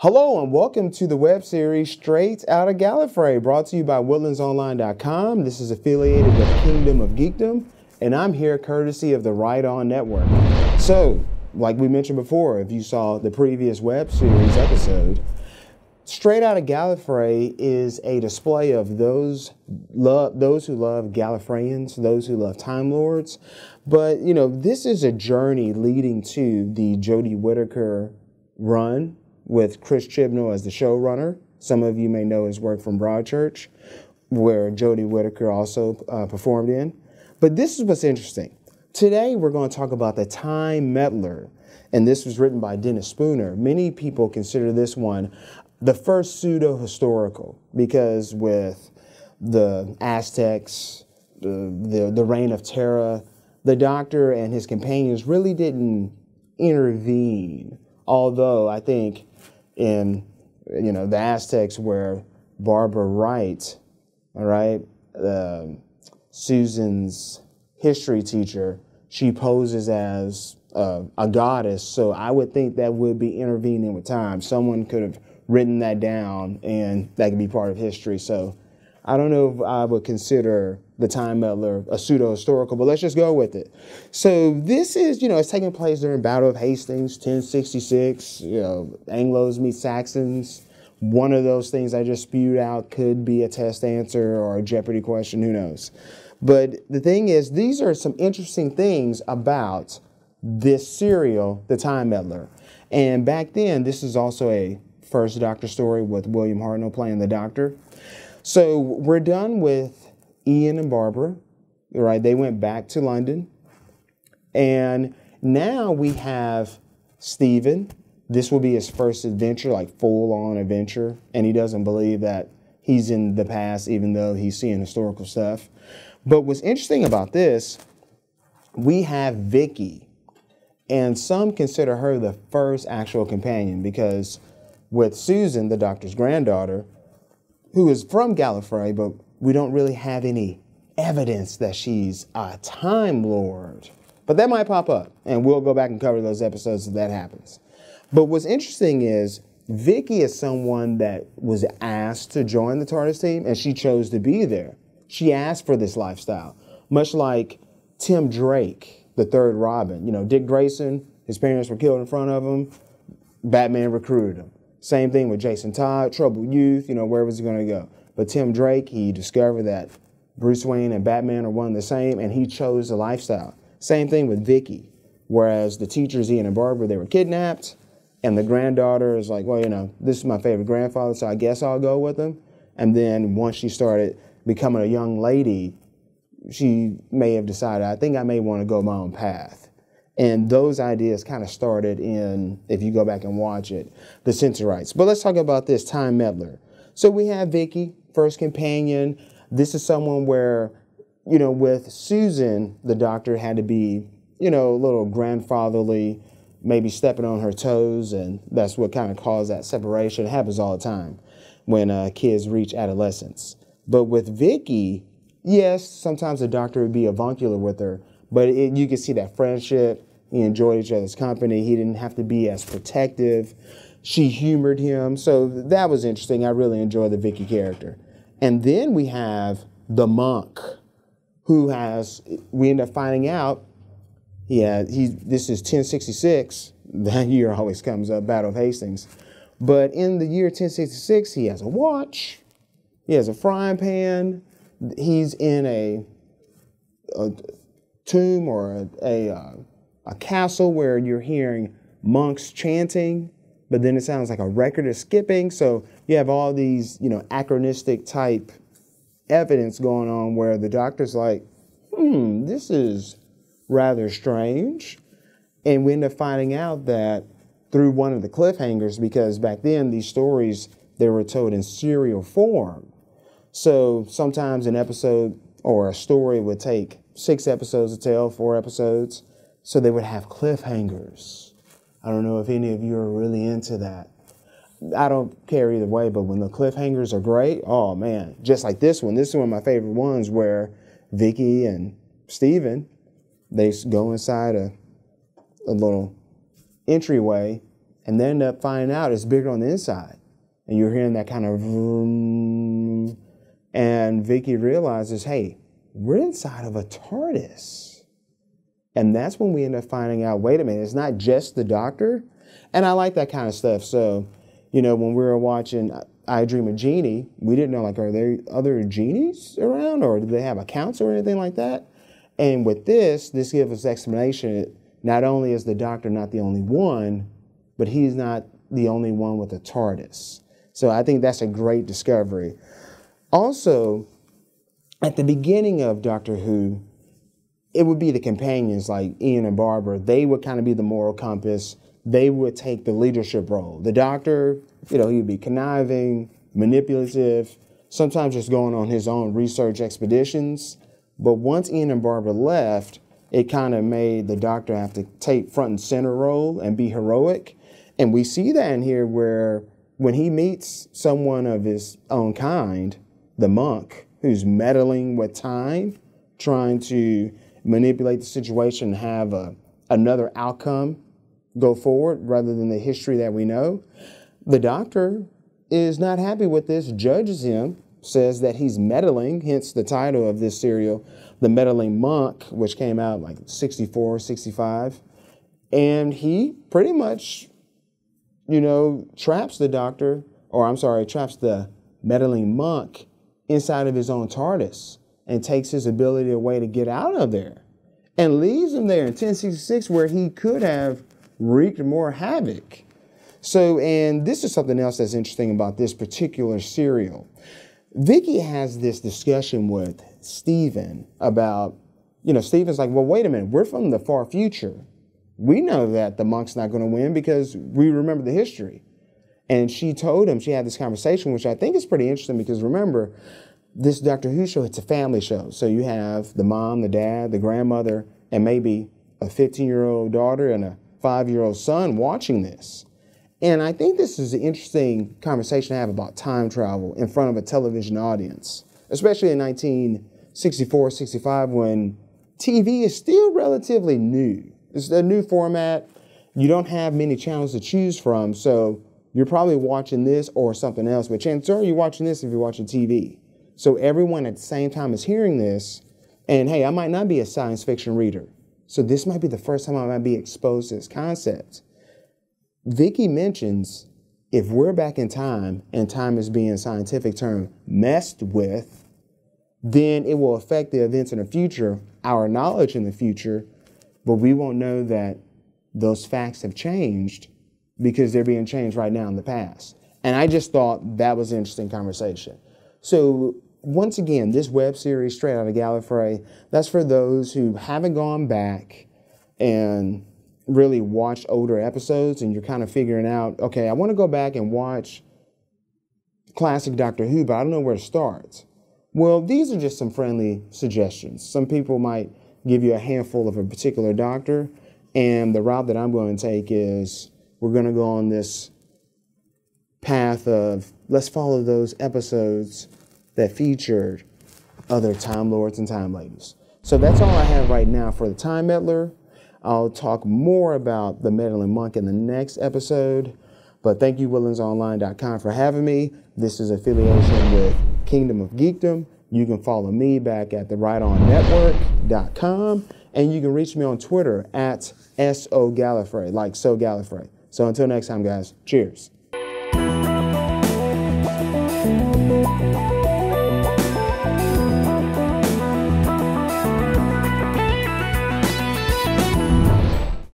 Hello and welcome to the web series Straight Outta Gallifrey, brought to you by woodlandsonline.com. This is affiliated with Kingdom of Geekdom, and I'm here courtesy of the Right On Network. So, like we mentioned before, if you saw the previous web series episode, Straight Outta Gallifrey is a display of those who love Gallifreyans, those who love Time Lords. But, you know, this is a journey leading to the Jodie Whittaker run with Chris Chibnall as the showrunner. Some of you may know his work from Broadchurch, where Jodie Whittaker also performed in. But this is what's interesting. Today we're going to talk about the Time Meddler, and this was written by Dennis Spooner. Many people consider this one the first pseudo-historical, because with the Aztecs, the Reign of Terror, the Doctor and his companions really didn't intervene. Although I think in, the Aztecs, where Barbara Wright, all right, Susan's history teacher, she poses as a goddess. So I would think that would be intervening with time. Someone could have written that down and that could be part of history. So I don't know if I would consider the Time Meddler a pseudo-historical, but let's just go with it. So this is, it's taking place during Battle of Hastings, 1066, Anglos meet Saxons. One of those things I just spewed out could be a test answer or a Jeopardy question, who knows. But the thing is, these are some interesting things about this serial, The Time Meddler. And back then, this is also a first Doctor story with William Hartnell playing the Doctor. So we're done with Ian and Barbara, right? They went back to London. And now we have Stephen. This will be his first adventure, like full-on adventure. And he doesn't believe that he's in the past, even though he's seeing historical stuff. But what's interesting about this, we have Vicky. And some consider her the first actual companion, because with Susan, the Doctor's granddaughter, who is from Gallifrey, but we don't really have any evidence that she's a Time Lord. But that might pop up, and we'll go back and cover those episodes if that happens. But what's interesting is Vicky is someone that was asked to join the TARDIS team, and she chose to be there. She asked for this lifestyle, much like Tim Drake, the third Robin. Dick Grayson, his parents were killed in front of him. Batman recruited him. Same thing with Jason Todd, troubled youth, where was he going to go? But Tim Drake, he discovered that Bruce Wayne and Batman are one and the same, and he chose the lifestyle. Same thing with Vicky, whereas the teachers, Ian and Barbara, they were kidnapped, and the granddaughter is like, well, this is my favorite grandfather, so I guess I'll go with him. And then once she started becoming a young lady, she may have decided, I think I may want to go my own path. And those ideas kind of started in, if you go back and watch it, the Censorites. But let's talk about this Time Meddler. So we have Vicky, first companion. This is someone where, with Susan, the Doctor had to be, a little grandfatherly, maybe stepping on her toes. And that's what kind of caused that separation. It happens all the time when kids reach adolescence. But with Vicky, yes, sometimes the Doctor would be avuncular with her. But you can see that friendship. He enjoyed each other's company. He didn't have to be as protective. She humored him. So that was interesting. I really enjoyed the Vicky character. And then we have the monk, we end up finding out, this is 1066. That year always comes up, Battle of Hastings. But in the year 1066, he has a watch. He has a frying pan. He's in a tomb or a castle where you're hearing monks chanting, but then it sounds like a record is skipping. So you have all these, anachronistic type evidence going on where the Doctor's like, this is rather strange. And we end up finding out that through one of the cliffhangers, because back then these stories, they were told in serial form. So sometimes an episode or a story would take 6 episodes to tell, 4 episodes. So they would have cliffhangers. I don't know if any of you are really into that. I don't care either way, but when the cliffhangers are great, oh man, just like this one. This is one of my favorite ones where Vicky and Stephen, they go inside a little entryway And they end up finding out it's bigger on the inside. And you're hearing that kind of vroom. And Vicky realizes, hey, we're inside of a TARDIS. And that's when we end up finding out, wait a minute, it's not just the Doctor. And I like that kind of stuff. So, you know, when we were watching I Dream of Jeannie, we didn't know, like, are there other genies around, or do they have accounts or anything like that? And with this gives us explanation. Not only is the Doctor not the only one, but he's not the only one with a TARDIS. So I think that's a great discovery. Also, at the beginning of Doctor Who, it would be the companions like Ian and Barbara. They would kind of be the moral compass. They would take the leadership role. The Doctor, you know, he would be conniving, manipulative, sometimes just going on his own research expeditions. But once Ian and Barbara left, it kind of made the Doctor have to take front and center role and be heroic. And we see that in here where when he meets someone of his own kind, the monk, who's meddling with time, trying to manipulate the situation and have another outcome go forward rather than the history that we know. The Doctor is not happy with this, judges him, says that he's meddling, hence the title of this serial, The Meddling Monk, which came out like 64, 65. And he pretty much, you know, traps the Doctor, or I'm sorry, traps the meddling monk inside of his own TARDIS and takes his ability away to get out of there and leaves him there in 1066 where he could have wreaked more havoc. So, and this is something else that's interesting about this particular serial. Vicky has this discussion with Stephen about, you know, Stephen's like, well, wait a minute, we're from the far future. We know that the monk's not going to win because we remember the history. And she told him, she had this conversation, which I think is pretty interesting because remember, this Doctor Who show, it's a family show. So you have the mom, the dad, the grandmother, and maybe a 15-year-old daughter and a 5-year-old son watching this. And I think this is an interesting conversation to have about time travel in front of a television audience, especially in 1964, 65, when TV is still relatively new. It's a new format. You don't have many channels to choose from, so you're probably watching this or something else, but chances are you're watching this if you're watching TV. So everyone at the same time is hearing this, and hey, I might not be a science fiction reader, so this might be the first time I might be exposed to this concept. Vicky mentions if we're back in time and time is being a scientific term messed with, then it will affect the events in the future, our knowledge in the future, but we won't know that those facts have changed because they're being changed right now in the past. And I just thought that was an interesting conversation. So once again, this web series, Straight Outta Gallifrey, that's for those who haven't gone back and really watched older episodes and you're kind of figuring out, okay, I want to go back and watch classic Doctor Who, but I don't know where to start. Well, these are just some friendly suggestions. Some people might give you a handful of a particular Doctor, and the route that I'm going to take is we're going to go on this path of let's follow those episodes that featured other Time Lords and Time Ladies. So that's all I have right now for the Time Meddler. I'll talk more about the Meddling Monk in the next episode. But thank you, WoodlandsOnline.com, for having me. This is affiliation with Kingdom of Geekdom. You can follow me back at TheRightOnNetwork.com. And you can reach me on Twitter at SOGallifrey, like So Gallifrey. So until next time, guys, cheers.